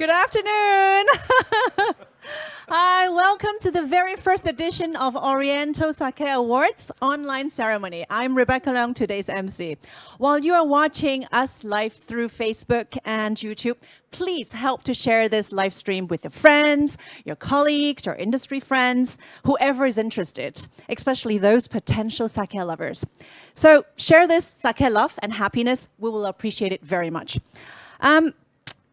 Good afternoon. Hi, welcome to the very first edition of Oriental Sake Awards online ceremony. I'm Rebecca Leung, today's MC. While you are watching us live through Facebook and YouTube, please help to share this live stream with your friends, your colleagues, your industry friends, whoever is interested, especially those potential sake lovers. So share this sake love and happiness. We will appreciate it very much.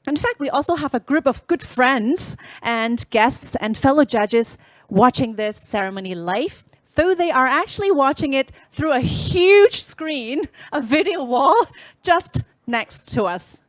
In fact, we also have a group of good friends and guests and fellow judges watching this ceremony live, though they are actually watching it through a huge screen, a video wall just next to us,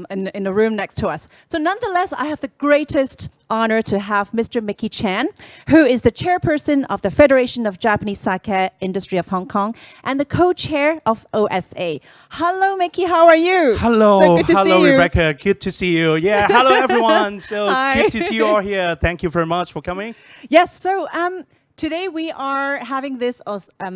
in the room next to us. So nonetheless, I have the greatest honor to have Mr. Mickey Chan, who is the chairperson of the Federation of Japanese Sake Industry of Hong Kong and the co-chair of OSA. Hello, Mickey. How are you? Hello. So good to hello, see you. Rebecca. Good to see you. Yeah. Hello, everyone. So Hi. good to see you all here. Thank you very much for coming. Yes. So today we are having this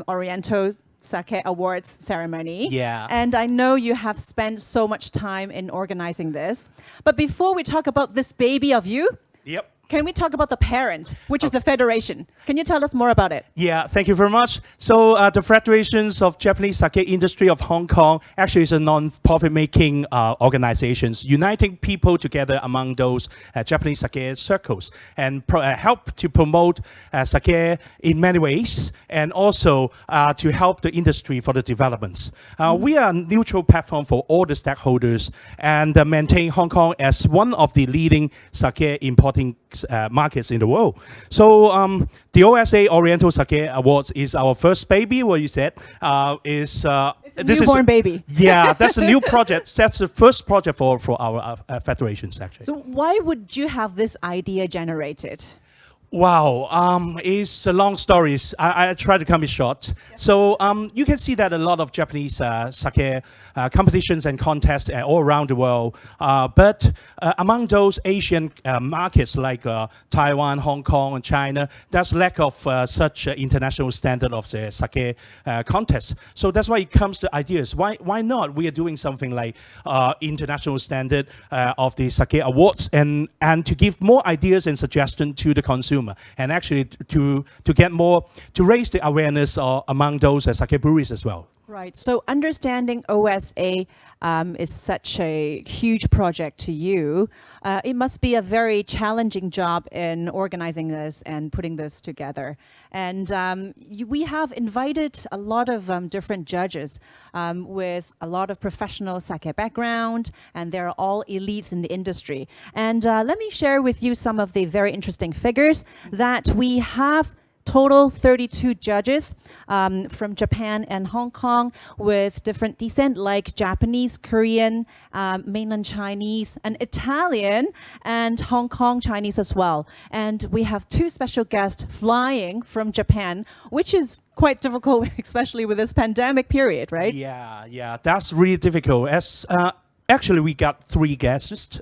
Oriental Sake Awards ceremony. Yeah. And I know you have spent so much time in organizing this. But before we talk about this baby of you, Yep. can we talk about the parent, which is the Federation? Can you tell us more about it? Yeah, thank you very much. So the Federations of Japanese Sake Industry of Hong Kong actually is a non-profit making organizations uniting people together among those Japanese sake circles and help to promote sake in many ways and also to help the industry for the developments. We are a neutral platform for all the stakeholders and maintain Hong Kong as one of the leading sake importing markets in the world. So the OSA Oriental Sake Awards is our first baby. What you said It's a newborn baby. Yeah, that's a new project. That's the first project for our federations actually. So why would you have this idea generated? Wow, it's a long story. I try to come it short. Yeah. So you can see that a lot of Japanese sake competitions and contests all around the world. But among those Asian markets like Taiwan, Hong Kong, and China, there's lack of such international standard of the sake contest. So that's why it comes to ideas. Why not? We are doing something like international standard of the sake awards and to give more ideas and suggestions to the consumer. And actually to get more, to raise the awareness among those sake breweries as well. Right. So understanding OSA is such a huge project to you. It must be a very challenging job in organizing this and putting this together. And we have invited a lot of different judges with a lot of professional sake background, and they're all elites in the industry. And let me share with you some of the very interesting figures that we have. Total 32 judges from Japan and Hong Kong with different descent like Japanese, Korean, mainland Chinese, and Italian, and Hong Kong Chinese as well. And we have two special guests flying from Japan, which is quite difficult, especially with this pandemic period, right? Yeah, that's really difficult. As actually, we got three guests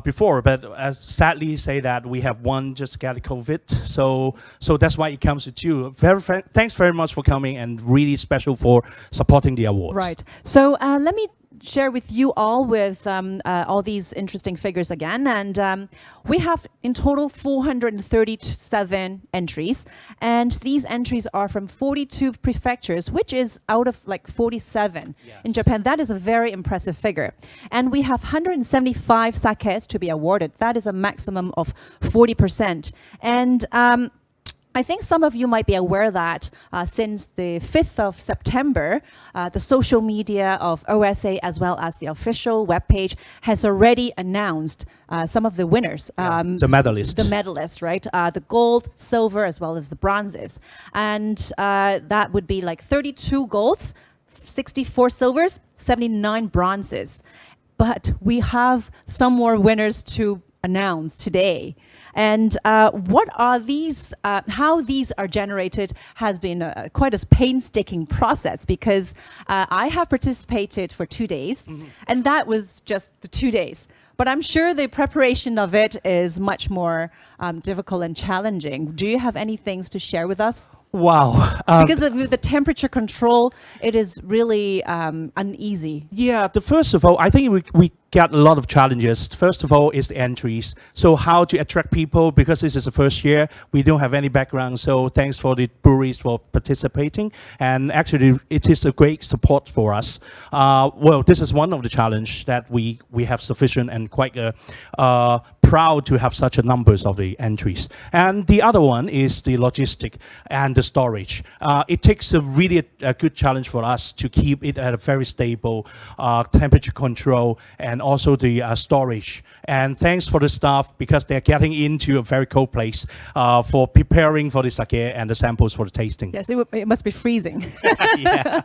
before, but sadly say that we have one just got COVID. So that's why it comes to two. Thanks very much for coming and really special for supporting the awards. Right. So let me share with you all with all these interesting figures again. And we have in total 437 entries. And these entries are from 42 prefectures, which is out of like 47 in Japan. That is a very impressive figure. And we have 175 sakes to be awarded. That is a maximum of 40%. And I think some of you might be aware that since the 5th of September, the social media of OSA as well as the official webpage has already announced some of the winners. The medalists. The medalists, right? The gold, silver, as well as the bronzes. And that would be like 32 golds, 64 silvers, 79 bronzes. But we have some more winners to announce today. And what are these, how these are generated has been quite a painstaking process because I have participated for 2 days, and that was just the 2 days. But I'm sure the preparation of it is much more difficult and challenging. Do you have any things to share with us? Wow. Because of the temperature control, it is really uneasy. Yeah, first of all, I think we got a lot of challenges. First of all, is the entries. So how to attract people, because this is the first year, we don't have any background. So thanks for the breweries for participating. And actually, it is a great support for us. Well, this is one of the challenge that we have sufficient and quite proud to have such a numbers of the entries. And the other one is the logistic and the storage. It takes a really good challenge for us to keep it at a very stable temperature control and also the storage. And thanks for the staff, because they're getting into a very cold place for preparing for the sake and the samples for the tasting. Yes, it must be freezing. Yeah.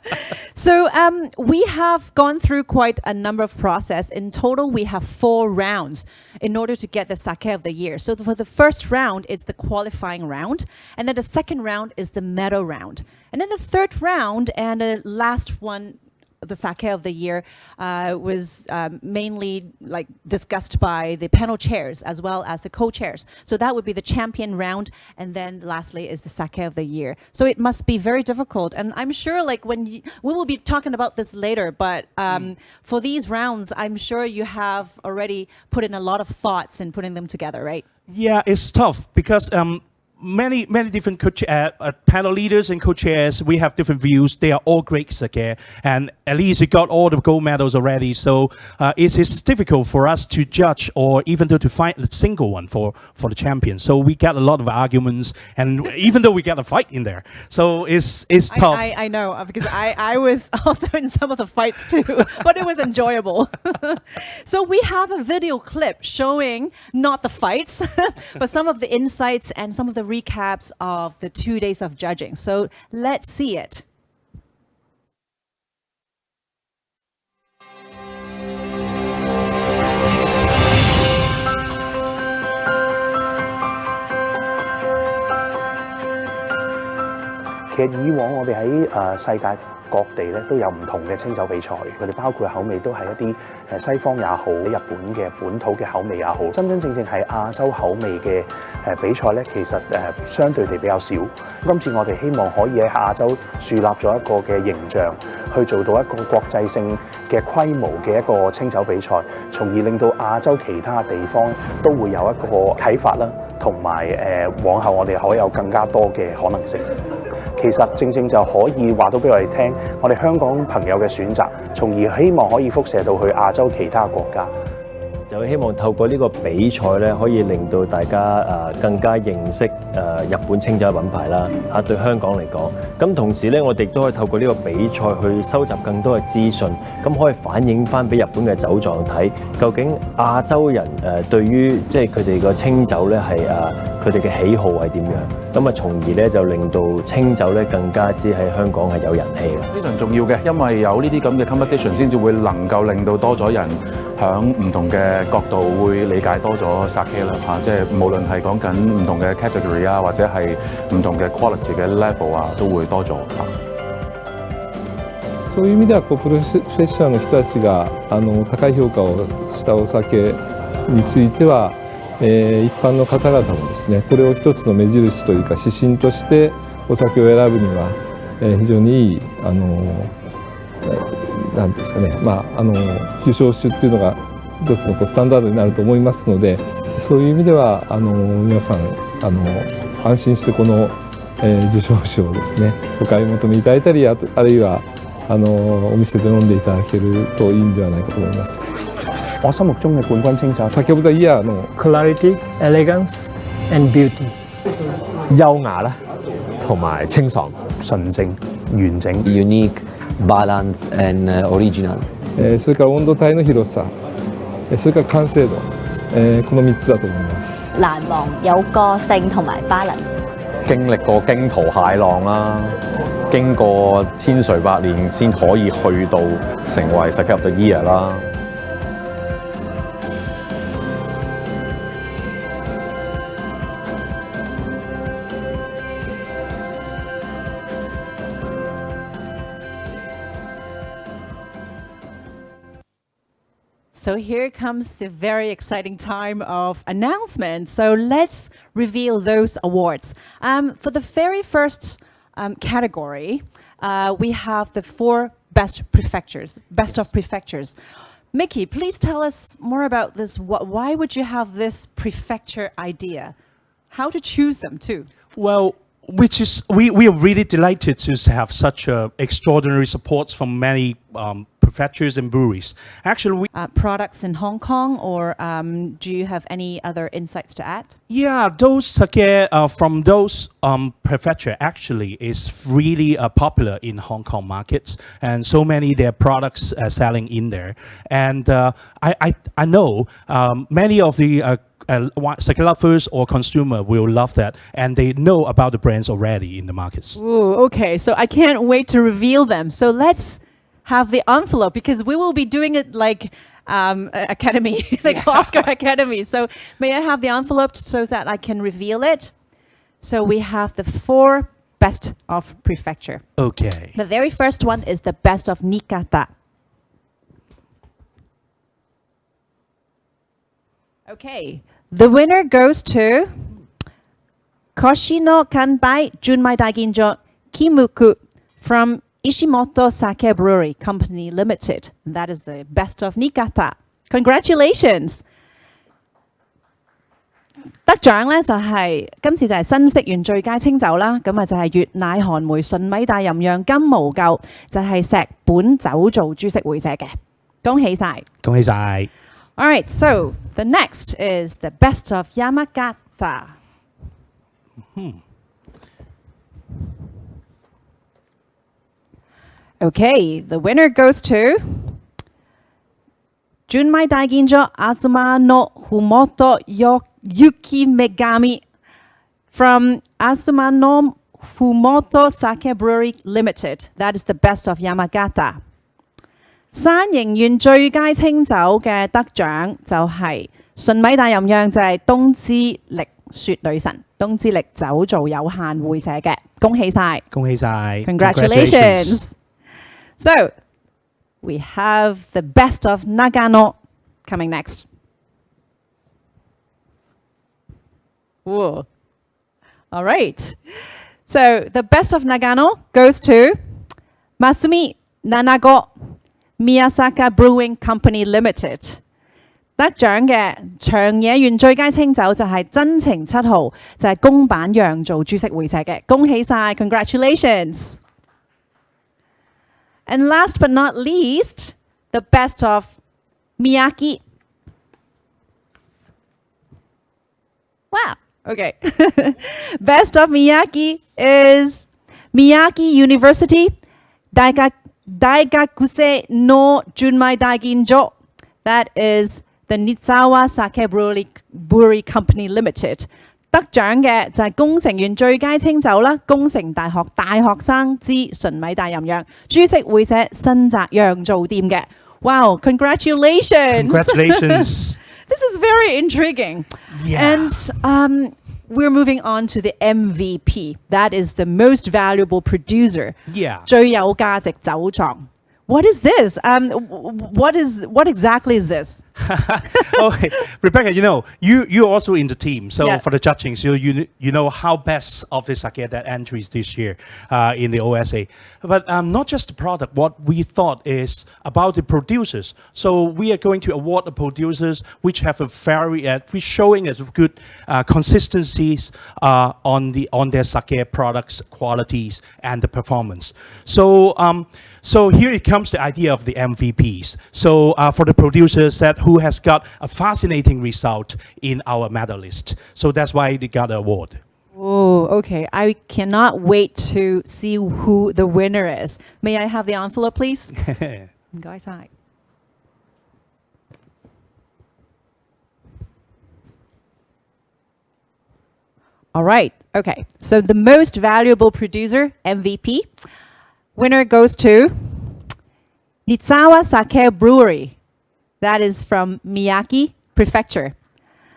So we have gone through quite a number of process. In total, we have 4 rounds in order to get the sake of the year. So for the first round is the qualifying round, and then the second round is the medal round. And then the third round and the last one, the sake of the year, was mainly like discussed by the panel chairs as well as the co-chairs. So that would be the champion round, and then lastly is the sake of the year. So it must be very difficult, and I'm sure like we will be talking about this later, but for these rounds, I'm sure you have already put in a lot of thoughts in putting them together, right? Yeah, it's tough because many different panel leaders and co-chairs, we have different views. They are all great sake, and at least we got all the gold medals already. So it is difficult for us to judge or even to find a single one for the champion. So we get a lot of arguments, and even though we get a fight in there, so it's tough. I know, because I was also in some of the fights too, but it was enjoyable. So we have a video clip showing not the fights, but some of the insights and some of the recaps of the 2 days of judging. So let's see it.其實以往我哋喺世界各地咧都有唔同嘅清酒比賽，佢哋包括口味都係一啲西方也好，日本嘅本土嘅口味也好，真正係亞洲口味嘅比賽咧，其實相對地比較少。今次我哋希望可以喺亞洲樹立咗一個嘅形象，去做到一個國際性嘅規模嘅一個清酒比賽，從而令到亞洲其他地方都會有一個啟發啦，同埋往後我哋可以有更加多嘅可能性。其實正就可以話到俾我哋聽，我哋香港朋友嘅選擇，從而希望可以輻射到去亞洲其他國家。就希望透過呢個比賽咧，可以令到大家更加認識日本清酒嘅品牌啦對香港嚟講。咁同時咧，我哋亦都可以透過呢個比賽去收集更多嘅資訊，咁可以反映翻俾日本嘅酒莊睇，究竟亞洲人對於即係佢哋個清酒咧係佢哋嘅喜好係點樣，咁從而咧就令到清酒咧更加之喺香港係有人氣嘅。非常重要嘅，因為有呢啲咁嘅 competition 先至會能夠令到多咗人響唔同嘅角度會理解多咗 sake 啦即係無論係講緊唔同嘅 category 或者係唔同嘅 quality 嘅 level 都會多咗そういう意味ではプロフェッショナルの人たちが高い評価をしたお酒については、一般の方々もですね、これを一つの目印というか指針としてお酒を選ぶには、非常にいいなんですかね、受賞酒っていうのが一つのスタンダードになると思いますので、そういう意味では皆さん安心してこの、受賞酒をですねお買い求めいただいたり、あるいはお店で飲んでいただけるといいんではないかと思います。我心目中嘅冠軍清酒先ほどイヤーの clarity, elegance and beauty， 優雅啦，同埋清爽、純正、完整 unique, balance and original。それから温度帯の広さ、それから完成度、この3つだと思います。難忘、有個性同埋 balance。經歷過驚濤駭浪啦，經過千錘百煉先可以去到成為 Sake of the Year 啦。So here comes the very exciting time of announcement. So let's reveal those awards. For the very first category, we have the 4 best of prefectures. Mickey, please tell us more about this. Why would you have this prefecture idea? How to choose them too? Well, we are really delighted to have such extraordinary supports from many prefectures and breweries. Actually, Products in Hong Kong, or do you have any other insights to add? yeah, those sake from those prefecture actually is really popular in Hong Kong markets, and so many their products selling in there. And I know many of the sake lovers or consumer will love that, and they know about the brands already in the markets. Ooh, okay, so I can't wait to reveal them. So let's have the envelope, because we will be doing it like Academy, like Oscar Academy. So may I have the envelope so that I can reveal it? So we have the 4 best of prefecture. Okay. The very first one is the best of Niigata. Okay, the winner goes to Koshino Kanbai Junmai Daiginjo Kimuku from Ishimoto Sake Brewery Company Limited. That is the best of Niigata. Congratulations! 得獎咧就係今次就係新式原最佳清酒啦，咁啊就係粵奶寒梅純米大吟釀金毛舊，就係石本酒造株式會社嘅，恭喜晒！恭喜晒！ All right, so the next is the best of Yamagata. Okay, the winner goes to Junmai Daiginjo Azuma no Fumoto Yuki Megami from Azuma no Fumoto Sake Brewery Limited. That is the best of Yamagata. 山形縣最佳清酒嘅得獎就係純米大吟釀，就係東之力雪女神東之力酒造有限會社嘅，恭喜晒！恭喜晒！ Congratulations! So we have the best of Nagano coming next. Whoa. All right. So the best of Nagano goes to Masumi Nanago Miyasaka Brewing Company Limited. 得獎嘅長野縣最佳清酒就係真情7號，就係公版釀造株式會社嘅，恭喜晒 ！Congratulations! And last but not least, the best of Miyaki. Wow, okay. Best of Miyaki is Miyaki University Daigakuse no Junmai Daiginjo. That is the Nizawa Sake Brewery Company Limited. 得獎嘅就係宮城縣最佳清酒啦，宮城大學大學生之純米大吟釀，株式會社新澤釀造店嘅。Wow, congratulations! Congratulations! This is very intriguing. Yeah. And we're moving on to the MVP. That is the most valuable producer. Yeah. 最有價值酒莊。What is this? What exactly is this? Okay, Rebecca, you're also in the team. So Yeah. for the judging, so you know how best of the sake that entries this year in the OSA. But not just the product. What we thought is about the producers. So we are going to award the producers which have a very which showing as good consistencies on their sake products qualities and the performance. So here it comes the idea of the MVPs. So for the producers who has got a fascinating result in our medal list. So that's why they got the award. Oh, okay. I cannot wait to see who the winner is. May I have the envelope, please? Guys, hi. All right. Okay. So the most valuable producer, MVP, winner goes to Nizawa Sake Brewery. That is from Miyagi Prefecture.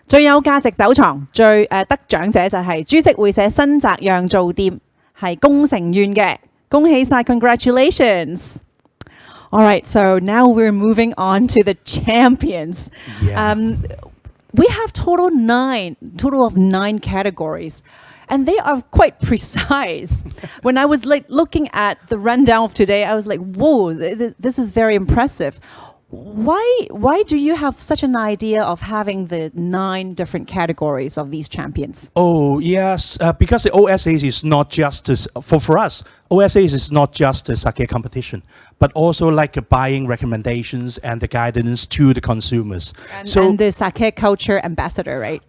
最有價值酒廠得獎者就係株式會社新澤釀造店，係宮城縣嘅，恭喜晒 ！Congratulations! All right, so now we're moving on to the champions. Yeah. We have total of 9 categories. And they are quite precise. When I was looking at the rundown of today, I was like, whoa, this is very impressive. Why do you have such an idea of having the 9 different categories of these champions? Oh yes, because the OSAs is not just for us. OSAs is not just a sake competition, but also like buying recommendations and the guidance to the consumers. And the sake culture ambassador, right?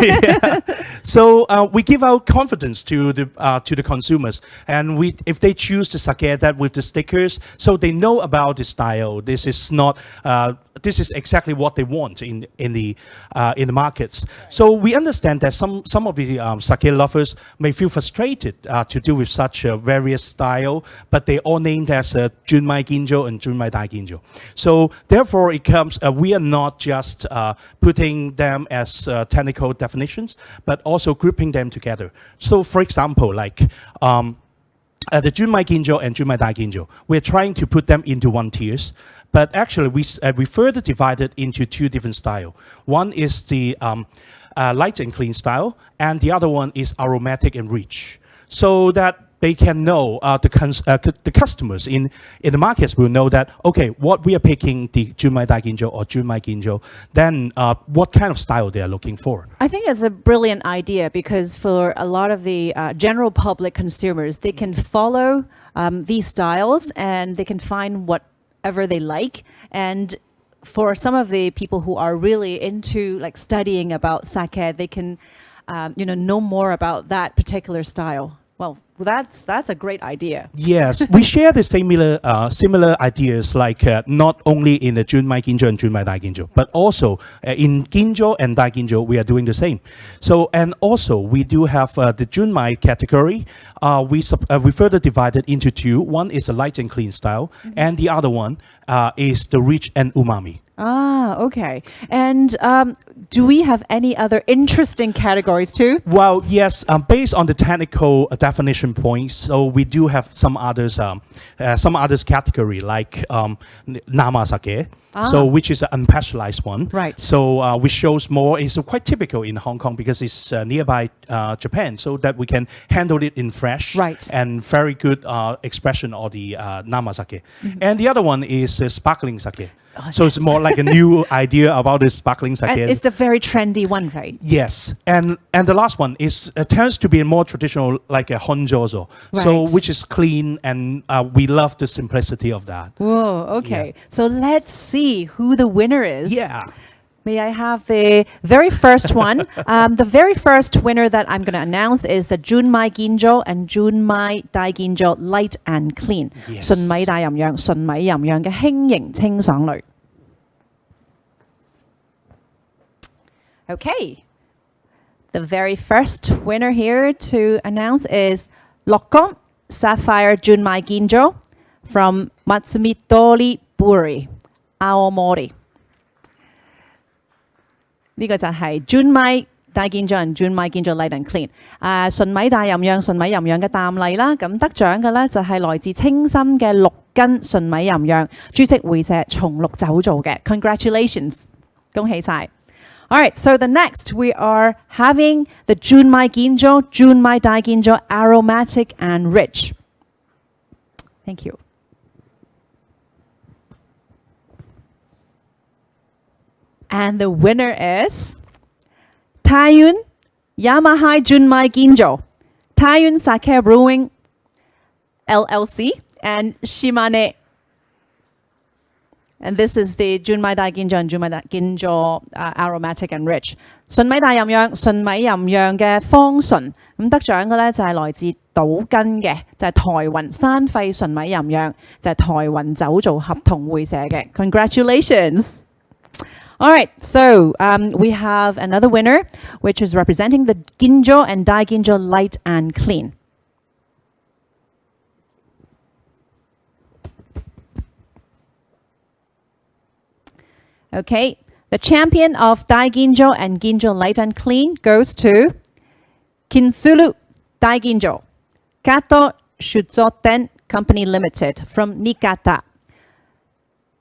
Yeah. So we give out confidence to the consumers, and if they choose the sake that with the stickers, so they know about the style. This is not. This is exactly what they want in the markets. So we understand that some of the sake lovers may feel frustrated to deal with such various style, but they all named as Junmai Ginjo and Junmai Dai Ginjo. So therefore, it comes. We are not just putting them as technical definitions, but also grouping them together. So, for example, like. The Junmai Ginjo and Junmai Dai Ginjo, we're trying to put them into one tiers, but actually we further divided into 2 different styles. One is the light and clean style, and the other one is aromatic and rich, so that they can know, the customers in the markets will know that, okay, what we are picking, the Junmai Dai Ginjo or Junmai Ginjo, then what kind of style they are looking for. I think it's a brilliant idea because for a lot of the general public consumers, they can follow these styles and they can find whatever they like. And for some of the people who are really into like studying about sake, they can know more about that particular style. Well, that's a great idea. Yes, we share the similar ideas, like not only in the Junmai Ginjo and Junmai Dai Ginjo, but also in Ginjo and Dai Ginjo, we are doing the same. So, and also we do have the Junmai category. We further divided into 2. One is the light and clean style, and the other one is the rich and umami. Ah, okay. And do we have any other interesting categories too? Well, yes, based on the technical definition points, so we do have some others category like Nama sake, so which is an unpasteurized one. Right. So which shows more, is quite typical in Hong Kong because it's nearby Japan, so that we can handle it in fresh and very good expression of the Nama sake. And the other one is sparkling sake. Oh, so it's more like a new idea about this sparkling sake. And it's a very trendy one, right? Yes, and the last one is tends to be more traditional, like a honjozo, so which is clean, and we love the simplicity of that. Whoa, okay. Yeah. So let's see who the winner is. Yeah. May I have the very first one? The very first winner that I'm going to announce is the Junmai Ginjo and Junmai Dai Ginjo Light and Clean. 純米大吟釀，純米吟釀嘅輕盈清爽類。Okay. The very first winner here to announce is Lokon Sapphire Junmai Ginjo from Matsumitori Brewery, Aomori. 呢個就係 Junmai Dai Ginjo 同 Junmai Ginjo Light and Clean。純米大吟釀、純米吟釀嘅淡麗啦，咁得獎嘅咧就係來自清新嘅6根純米吟釀，株式會社松綠酒做嘅。Congratulations， 恭喜晒！ All right, so the next we are having the Junmai Ginjo, Junmai Dai Ginjo, aromatic and rich. Thank you. And the winner is Taiyun Yamahai Junmai Ginjo, Taiyun Sake Brewing LLC, and Shimane. And this is the Junmai Dai Ginjo and Junmai Dai Ginjo aromatic and rich. 純米大吟釀、純米吟釀嘅芳醇，咁得獎嘅咧就係來自島根嘅，就係台雲山肺純米吟釀，就係台雲酒造合同會社嘅。Congratulations! All right, so we have another winner, which is representing the Ginjo and Dai Ginjo Light and Clean. Okay, the champion of Dai Ginjo and Ginjo Light and Clean goes to Kinsulu Dai Ginjo, Kato Shuzoten Company Limited from Niigata.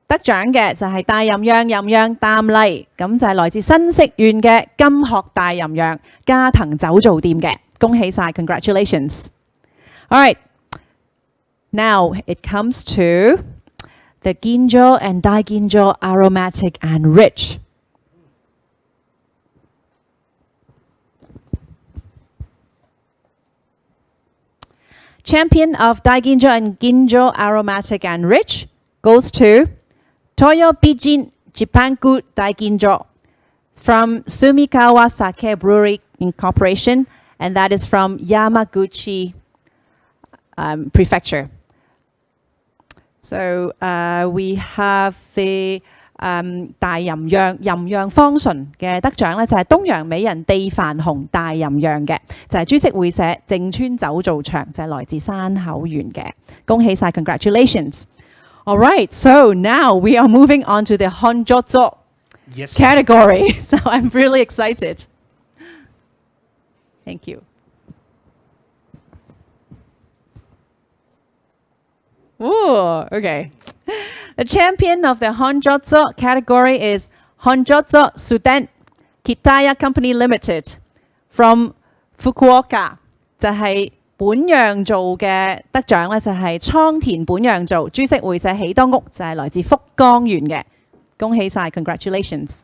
得獎嘅就係大吟釀淡麗，咁就係來自新潟縣嘅金鶴大吟釀加藤酒造店嘅，恭喜晒 ，congratulations！All right, now it comes to the ginjo and daiginjo aromatic and rich. Champion of daiginjo and ginjo aromatic and rich goes to Toyo Bijin Jipanku Daiginjo from Sumikawa Sake Brewery Incorporation, and that is from Yamaguchi Prefecture. So we have the 大吟釀方醇嘅得獎咧，就係東洋美人地飯紅大吟釀嘅，就係株式會社靜川酒造場，就係來自山口縣嘅。恭喜晒 ，congratulations！ All right, so now we are moving on to the Honjotsu category. So I'm really excited. Thank you. Ooh, okay. The champion of the Honjotsu category is Honjotsu Suden Kitaya Company Limited from Fukuoka. 就係本釀造嘅得獎咧，就係倉田本釀造株式會社喜多屋，就係來自福岡縣嘅。恭喜晒 ，congratulations!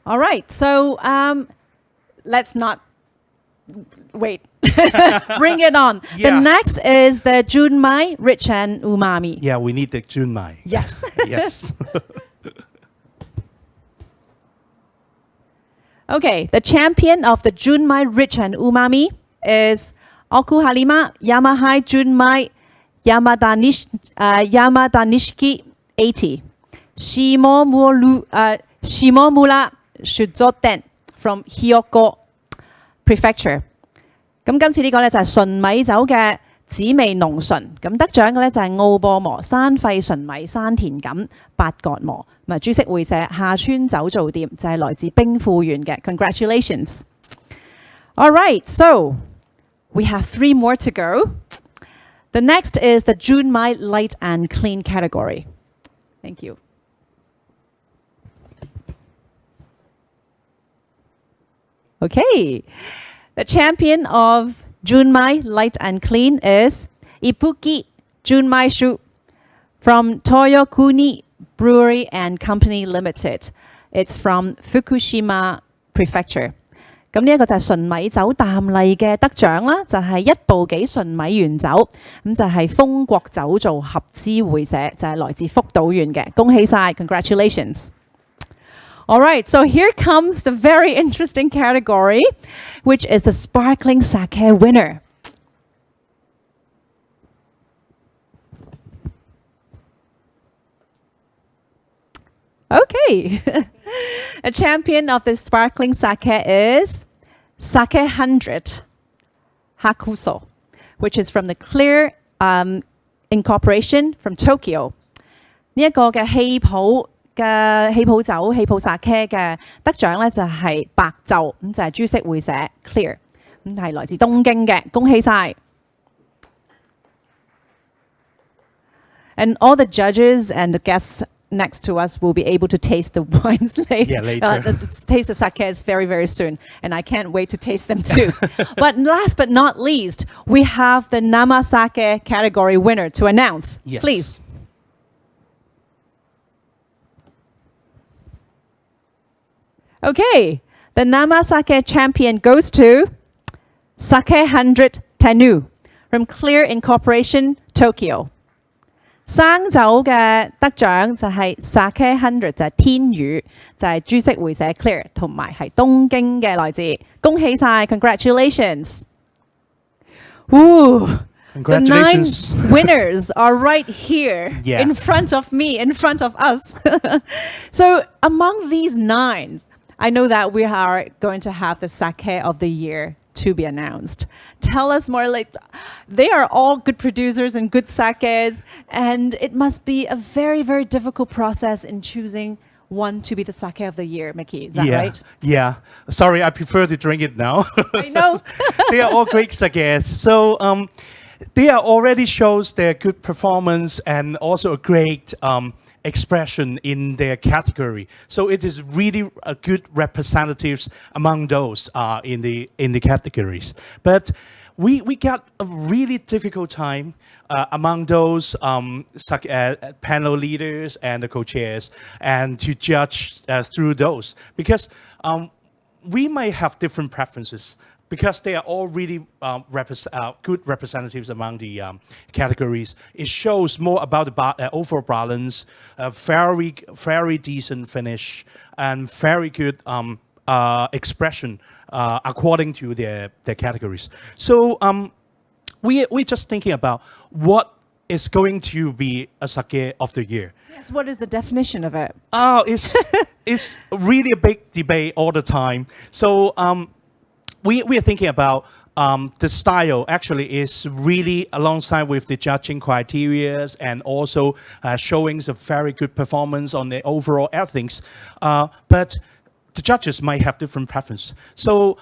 All right, so let's not wait. Bring it on. Yeah. The next is the Junmai Rich and Umami. Yeah, we need the Junmai. Yes. Yes. Okay, the champion of the Junmai Rich and Umami is Oku Halima Yamahai Junmai Yamadanishiki 80. Shimomura Shuzoten from Hyoko Prefecture. 咁今次呢個咧就係純米酒嘅紫味濃醇，咁得獎嘅咧就係澳播磨山廢純米山田錦八角磨，咁啊株式會社下川酒造店就係來自兵庫縣嘅 ，congratulations！ All right, so we have 3 more to go. The next is the Junmai Light and Clean category. Thank you. Okay. The champion of Junmai Light and Clean is Ipuki Junmai Shu from Toyokuni Brewery and Company Limited. It's from Fukushima Prefecture. 咁呢一個就係純米酒淡麗嘅得獎啦，就係一步幾純米原酒，咁就係豐國酒造合資會社，就係來自福島縣嘅，恭喜晒 ，congratulations！ All right, so here comes the very interesting category, which is the sparkling sake winner. Okay, a champion of the sparkling sake is Sake 100 Hakuso, which is from the Clear Incorporation from Tokyo. 呢一個嘅氣泡酒、氣泡 sake 嘅得獎咧就係白晝，咁就係株式會社 Clear， 咁係來自東京嘅，恭喜晒！ And all the judges and the guests next to us will be able to taste the wines later. Yeah, later. Taste the sakes very, very soon. And I can't wait to taste them too. But last but not least, we have the Nama Sake category winner to announce. Yes. Please. Okay, the Nama Sake champion goes to Sake 100 Tenu from Clear Incorporation, Tokyo. 生酒嘅得獎就係 Sake 100 就係天宇，就係株式會社 Clear 同埋係東京嘅來自，恭喜晒 ，congratulations！ Ooh, Congratulations. The 9 winners are right here Yeah. in front of me, in front of us. So among these 9, I know that we are going to have the sake of the year to be announced. Tell us more, like, they are all good producers and good sakes, and it must be a very, very difficult process in choosing one to be the sake of the year, Mickey. Is that right? Yeah. Sorry, I prefer to drink it now. I know. They are all great sakes. So they are already shows their good performance and also a great expression in their category. So it is really a good representatives among those in the categories. But we got a really difficult time among those panel leaders and the co-chairs, and to judge through those, because we might have different preferences, because they are all really good representatives among the categories. It shows more about the overall balance, very decent finish, and very good expression according to their categories. So we're just thinking about what is going to be a sake of the year. Yes, what is the definition of it? Oh, it's really a big debate all the time. So we are thinking about the style actually is really alongside with the judging criteria, and also showing some very good performance on the overall ethics. But the judges might have different preference. So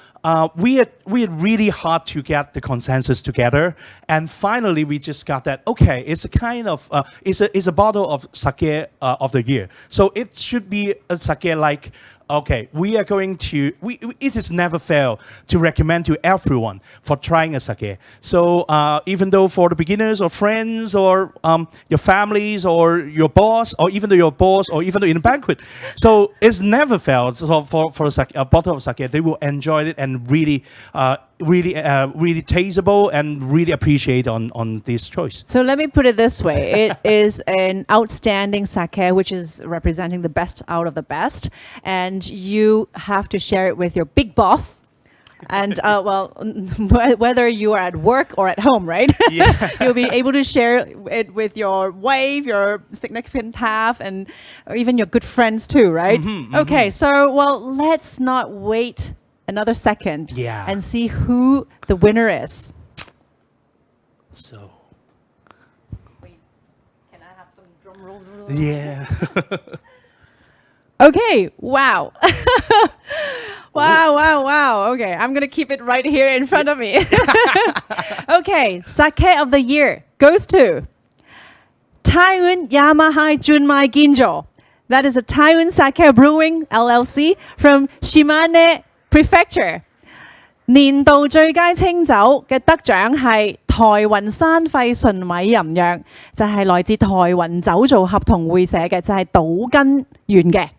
we are really hard to get the consensus together. And finally, we just got that, okay, it's a kind of, it's a bottle of sake of the year. So it should be a sake like, okay, we are going to, it is never fail to recommend to everyone for trying a sake. So even though for the beginners or friends or your families or your boss, or even though your boss, or even though in a banquet. So it's never failed. So for a bottle of sake, they will enjoy it and really tasteable and really appreciate on this choice. So let me put it this way. It is an outstanding sake, which is representing the best out of the best. And you have to share it with your big boss. And well, whether you are at work or at home, right? Yeah. You'll be able to share it with your wife, your significant half, and or even your good friends too, right? Okay, so well, let's not wait another second and see who the winner is. So. Can I have some drum rolls? Yeah. Okay, wow. Wow. Okay, I'm going to keep it right here in front of me. Okay, sake of the year goes to Taiwan Yamahai Junmai Ginjo. That is a Taiwan Sake Brewing LLC from Shimane Prefecture. 年度最佳清酒嘅得獎係台雲山肺純米吟釀，就係來自台雲酒造合同會社嘅，就係島根縣嘅。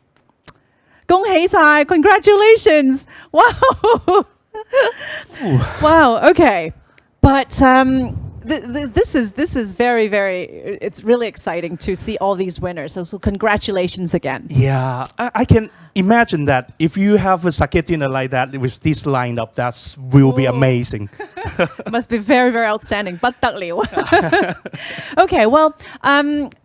恭喜晒 ！Congratulations! Wow! Wow. Okay, but this is very it's really exciting to see all these winners. So congratulations again. Yeah, I can imagine that if you have a sake dinner like that with this lineup, that will be amazing. Must be very outstanding. 不得了. Okay, well,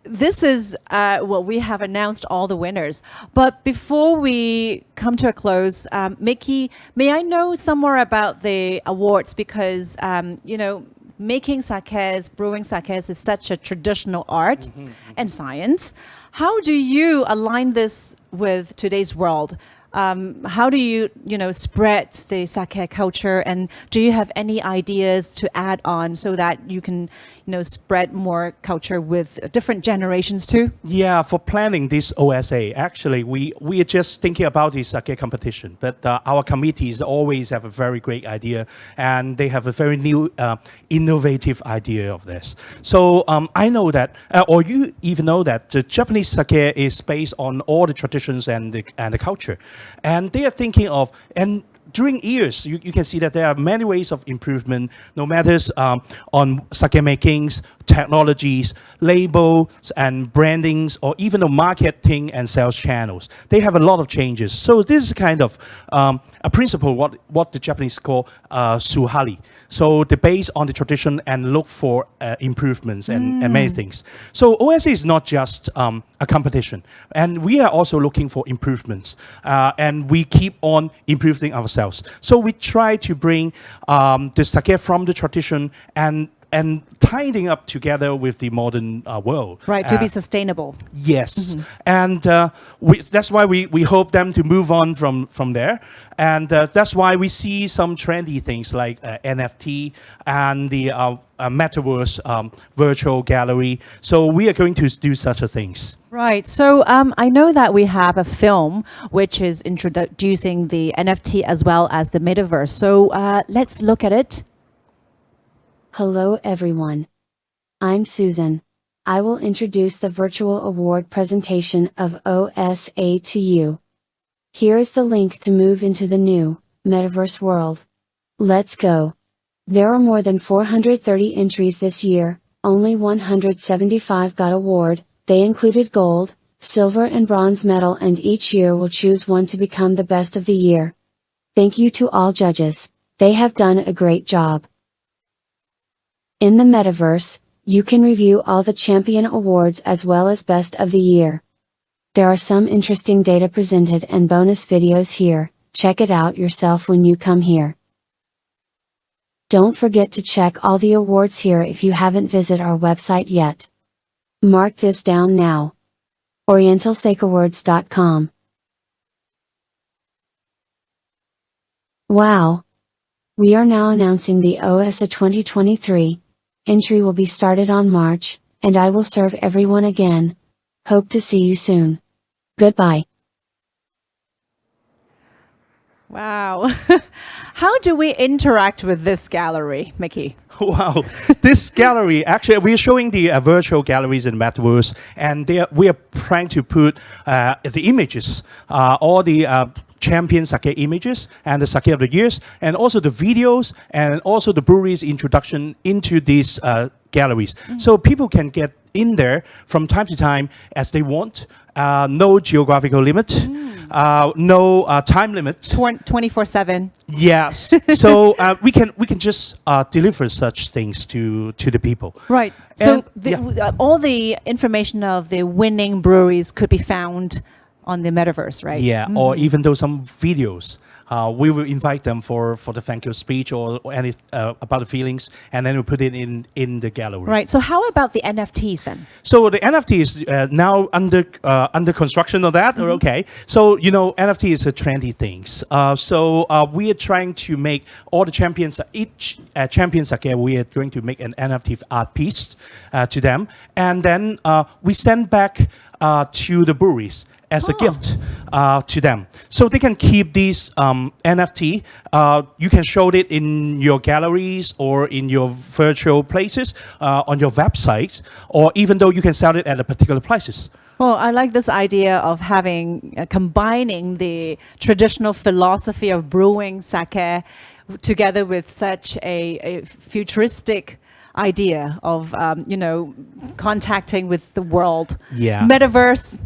this is well, we have announced all the winners. But before we come to a close, Mickey, may I know some more about the awards, because you know, making sakes, brewing sakes is such a traditional art and science. How do you align this with today's world? How do you spread the sake culture, and do you have any ideas to add on so that you can spread more culture with different generations too? Yeah, for planning this OSA, actually we are just thinking about this sake competition, but our committees always have a very great idea, and they have a very new innovative idea of this. So I know that, or you even know that the Japanese sake is based on all the traditions and the culture. And they are thinking of, and during years, you can see that there are many ways of improvement, no matter on sake makings, technologies, labels and brandings, or even the marketing and sales channels. They have a lot of changes. So this is kind of a principle, what the Japanese call suhari. So they base on the tradition and look for improvements and many things. So OSA is not just a competition, and we are also looking for improvements, and we keep on improving ourselves. So we try to bring the sake from the tradition and tying up together with the modern world. Right, to be sustainable. Yes, and that's why we hope them to move on from there, and that's why we see some trendy things like NFT and the metaverse virtual gallery. So we are going to do such a things. Right. So I know that we have a film which is introducing the NFT as well as the metaverse. So let's look at it. Hello everyone. I'm Susan. I will introduce the virtual award presentation of OSA to you. Here is the link to move into the new, metaverse world. Let's go. There are more than 430 entries this year, only 175 got award, they included gold, silver and bronze medal, and each year will choose one to become the best of the year. Thank you to all judges, they have done a great job. In the metaverse, you can review all the champion awards as well as best of the year. There are some interesting data presented and bonus videos here, check it out yourself when you come here. Don't forget to check all the awards here if you haven't visited our website yet. Mark this down now. OrientalSakeAwards.com. Wow! We are now announcing the OSA 2023. Entry will be started on March, and I will serve everyone again. Hope to see you soon. Goodbye. Wow. How do we interact with this gallery, Mickey? Wow, this gallery, actually we're showing the virtual galleries in Metaverse, and we are trying to put the images, all the champion sake images and the sake of the years, and also the videos, and also the brewery's introduction into these galleries. So people can get in there from time to time as they want. No geographical limit, no time limit. 24/7. Yes. So we can just deliver such things to the people. Right. So And, all the information of the winning breweries could be found on the metaverse, right? Yeah, or even though some videos, we will invite them for the thank you speech or any about the feelings, and then we put it in the gallery. Right. So how about the NFTs then? So the NFT is now under construction of that. Okay. So NFT is a trendy things. So we are trying to make all the champions, each champion sake, we are going to make an NFT art piece to them, and then we send back to the breweries as a gift to them. So they can keep these NFT. You can show it in your galleries or in your virtual places, on your websites, or even though you can sell it at a particular prices. Well, I like this idea of having, combining the traditional philosophy of brewing sake together with such a futuristic idea of, contacting with the world. Yeah. Metaverse,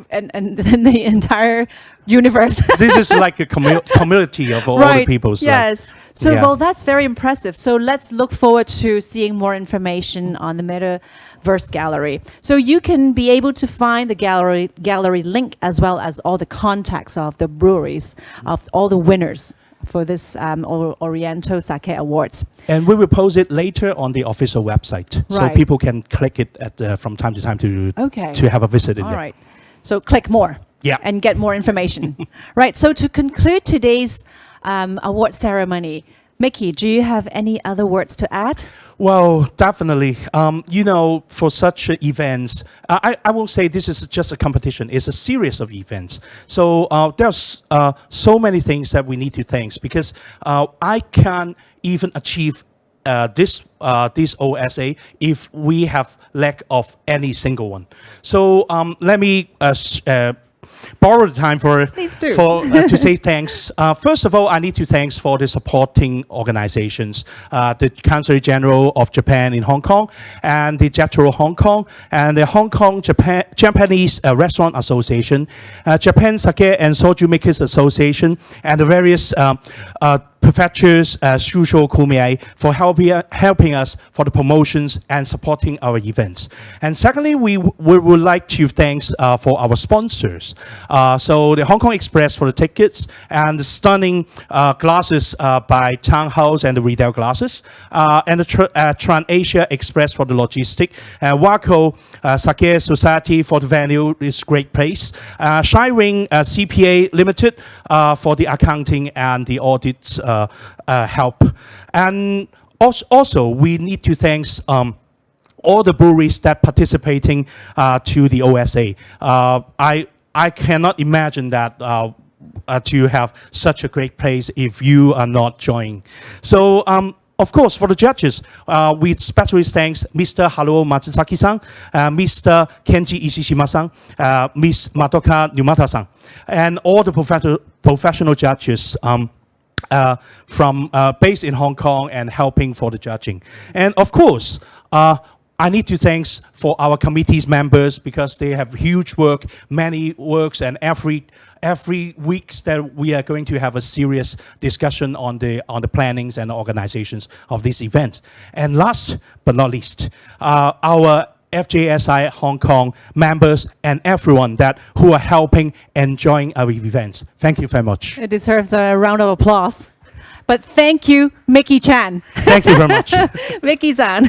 and then the entire universe. This is like a community of all the people. Yes. So, yeah. well, that's very impressive. So let's look forward to seeing more information on the Metaverse Gallery. So you can be able to find the gallery link as well as all the contacts of the breweries, of all the winners for this Oriental Sake Awards. And we will post it later on the official website, so Right. people can click it from time to time to have a visit in All there. right. So click more. Yeah. And get more information. Right. So to conclude today's award ceremony, Mickey, do you have any other words to add? Well, definitely. For such events, I won't say this is just a competition. It's a series of events. So there's so many things that we need to thank, because I can't even achieve this OSA if we have lack of any single one. So let me borrow the time Please do. to say thanks. First of all, I need to thanks for the supporting organizations, the Consul General of Japan in Hong Kong, and the JETRO Hong Kong, and the Hong Kong Japanese Restaurant Association, Japan Sake and Soju Makers Association, and the various prefectures, Shusho Kumiai, for helping us for the promotions and supporting our events. And secondly, we would like to thanks for our sponsors. So the Hong Kong Express for the tickets, and the stunning glasses by Townhouse and the retail glasses, and the Trans-Asia Express for the logistic, Waco Sake Society for the venue, is great place, Shiring CPA Limited for the accounting and the audits help. And also we need to thanks all the breweries that participating to the OSA. I cannot imagine that to have such a great place if you are not joining. So of course, for the judges, we especially thanks Mr. Haruo Matsuzaki-san, Mr. Kenji Ishishima-san, Ms. Madoka Numata-san, and all the professional judges from based in Hong Kong and helping for the judging. And of course, I need to thanks for our committee's members because they have huge work, many works, and every weeks that we are going to have a serious discussion on the plannings and organizations of these events. And last but not least, our FJSI Hong Kong members and everyone who are helping and enjoying our events. Thank you very much. It deserves a round of applause. But thank you, Mickey Chan. Thank you very much. Mickey-san,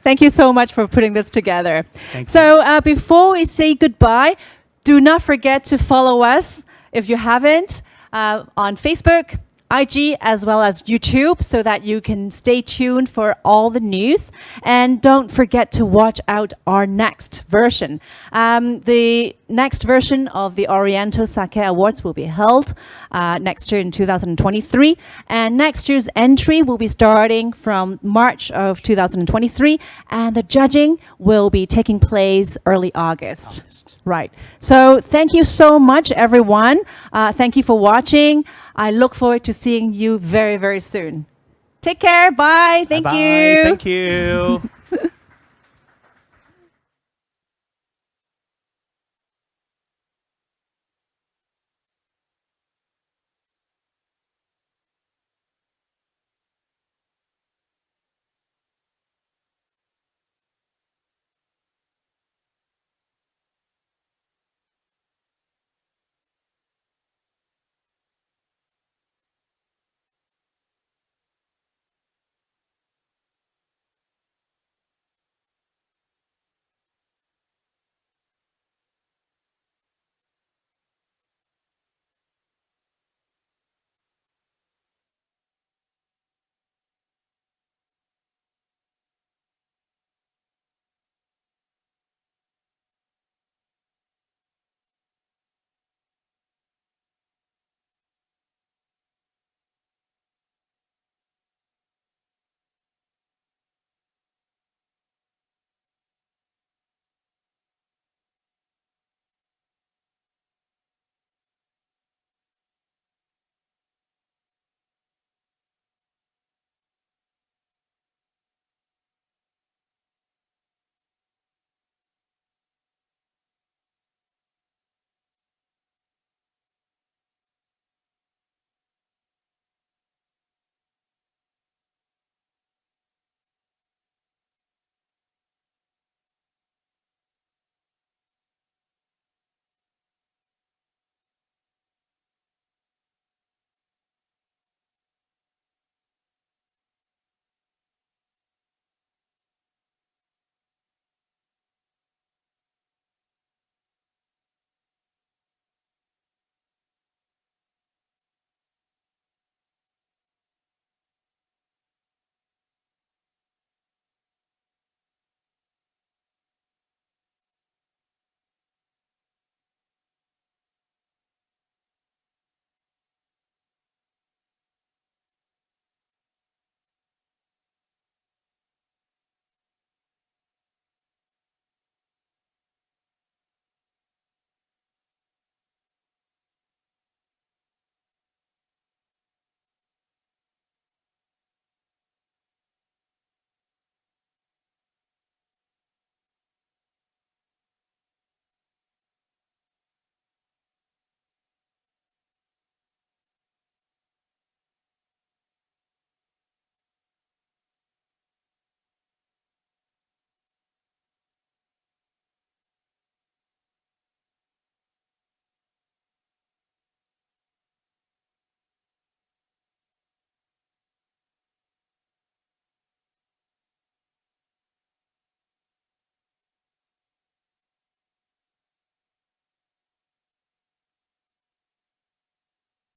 thank you so much for putting this together. Thank So before we say goodbye, do not forget to follow us, if you haven't, on Facebook, IG, as well as YouTube, so that you can stay tuned for all the news. And don't forget to watch out our next version. The next version of the Oriental Sake Awards will be held next year in 2023. And next year's entry will be starting from March of 2023. And the judging will be taking place early August. Right. So thank you so much, everyone. Thank you for watching. I look forward to seeing you very, very soon. Take care. Bye. Thank Bye-bye. you. Thank you.